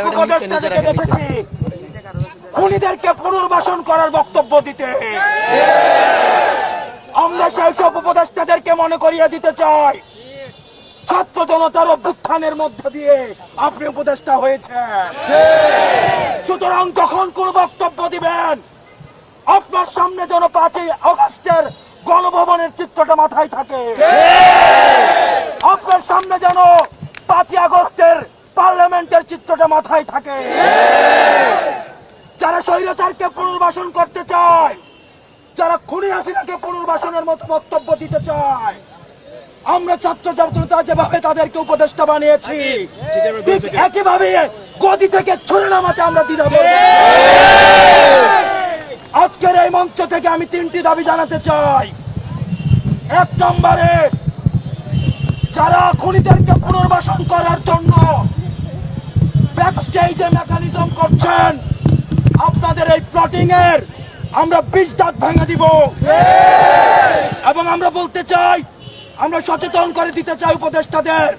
উপদেষ্টাদেরকে দেখেছি খুনিদেরকে পুনর্বাসন করার বক্তব্য দিতে। আমরা সেই সব উপদেষ্টাদেরকে মনে করিয়ে দিতে চাই, ছাত্র জনতার অভ্যুত্থানের মধ্য দিয়ে আপনি উপদেষ্টা হয়েছেন। সুতরাং যখন কোন বক্তব্য দিবেন, আপনার সামনে যেন 5ই আগস্টের গণভবনের চিত্রটা মাথায় থাকে। আপনার সামনে যেন 5ই আগস্টের পার্লামেন্টের চিত্রটা মাথায় থাকে। যারা স্বৈরাচারকে পুনর্বাসন করতে চায়, যারা খুনি হাসিনাকে পুনর্বাসনের মতো বক্তব্য দিতে চায়, আমরা ছাত্র জনতা যেভাবে তাদেরকে উপদেষ্টা বানিয়েছি, ঠিক একইভাবে গদি থেকে ছুড়ে নামাতে আমরা দ্বিধা করব না। আজকের এই মঞ্চ থেকে আমি 3টি দাবি জানাতে চাই। 1 নম্বরে, যারা খুনিদেরকে পুনর্বাসন করার জন্য ব্যাকস্টেজে মেকানিজম করছেন, আপনাদের এই প্লটিং এর আমরা 20 দাঁত ভেঙে দিব। এবং আমরা বলতে চাই, আমরা সচেতন করে দিতে চাই উপদেষ্টাদের,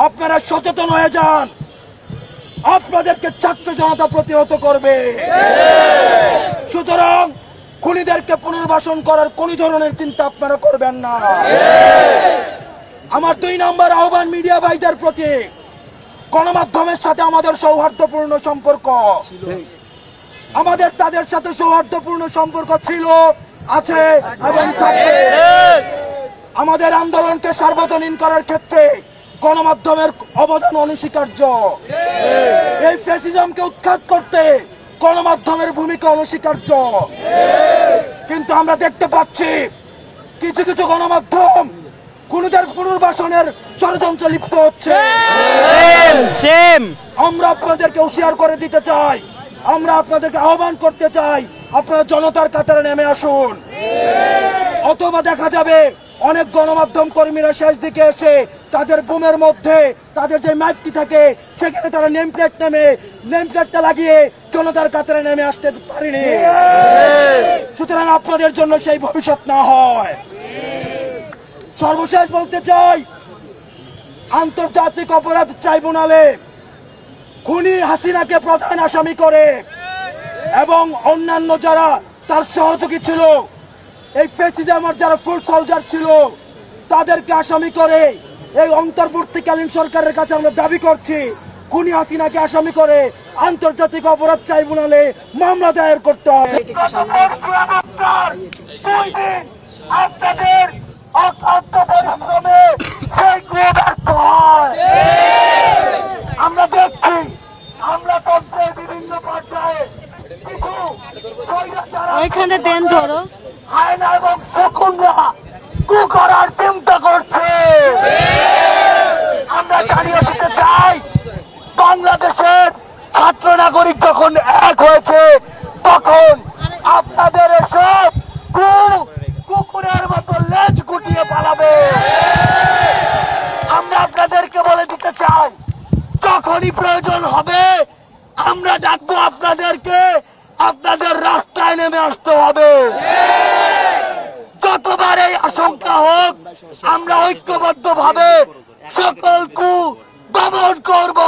আপনারা সচেতন হয়ে যান, আপনাদেরকে ছাত্র জনতা প্রতিহত করবে। সুতরাং খুনিদেরকে পুনর্বাসন করার কোন ধরনের চিন্তা আপনারা করবেন না। আমার 2 নম্বর আহ্বান মিডিয়া ভাইদের প্রতি, গণমাধ্যমের সাথে আমাদের সৌহার্দ্যপূর্ণ সম্পর্ক, আমাদের তাদের সাথে সৌহার্দ্যপূর্ণ সম্পর্ক ছিল, আছে এবং থাকবে। আমাদের আন্দোলনকে সার্বজনীন করার ক্ষেত্রে গণমাধ্যমের অবদান অনস্বীকার্য। এই ফ্যাসিজমকে উৎখাত করতে গণমাধ্যমের ভূমিকা অনস্বীকার্য। কিন্তু আমরা দেখতে পাচ্ছি কিছু কিছু গণমাধ্যম খুনিদের পুনর্বাসনের ষড়যন্ত্রে লিপ্ত হচ্ছে। আমরা আপনাদেরকে হুঁশিয়ার করে দিতে চাই, আমরা আপনাদেরকে আহ্বান করতে চাই, আপনারা জনতার কাতারে নেমে আসুন। অথবা দেখা যাবে অনেক গণমাধ্যম কর্মীরা শেষ দিকে এসে তাদের বুমের মধ্যে তাদের যে মাইকটি থাকে সেখানে তারা নেম প্লেটটা লাগিয়ে জনতার কাতারে নেমে আসতে পারেনি। সুতরাং আপনাদের জন্য সেই ভবিষ্যৎ না হয়। সর্বশেষ বলতে চাই, আন্তর্জাতিক অপরাধ ট্রাইব্যুনালে খুনি হাসিনাকে প্রধান আসামি করে এবং অন্যান্য যারা তার সহযোগী ছিল, এই ফ্যাসিজমের যারা ফুড সোলজার ছিল, তাদেরকে আসামি করে এই অন্তর্বর্তীকালীন সরকারের কাছে আমরা দাবি করছি, খুনি হাসিনাকে আসামি করে আন্তর্জাতিক অপরাধ ট্রাইব্যুনালে মামলা দায়ের করতে হবে। আপনাদের অক্লান্ত পরিশ্রমে আমরা দেখছি, আমরা তন্ত্রের বিভিন্ন পর্যায়ে ওইখানে দেন ধরো হায়না এবং শকুনরা কু করার চিন্তা করছে। আমরা জানিয়ে দিতে চাই, বাংলাদেশের ছাত্র নাগরিক যখন এক হয়েছে, তখন আপনাদের এসব কুকুরের মতো লেজ গুটিয়ে পালাবে। আমরা আপনাদেরকে বলে দিতে চাই, যখনই প্রয়োজন হবে আমরা ডাকবো আপনাদেরকে, আপনাদের রাস্তায় নেমে আসতে হবে। যতবার এই আশঙ্কা হোক, আমরা ঐক্যবদ্ধ ভাবে সকল কু দমন করব।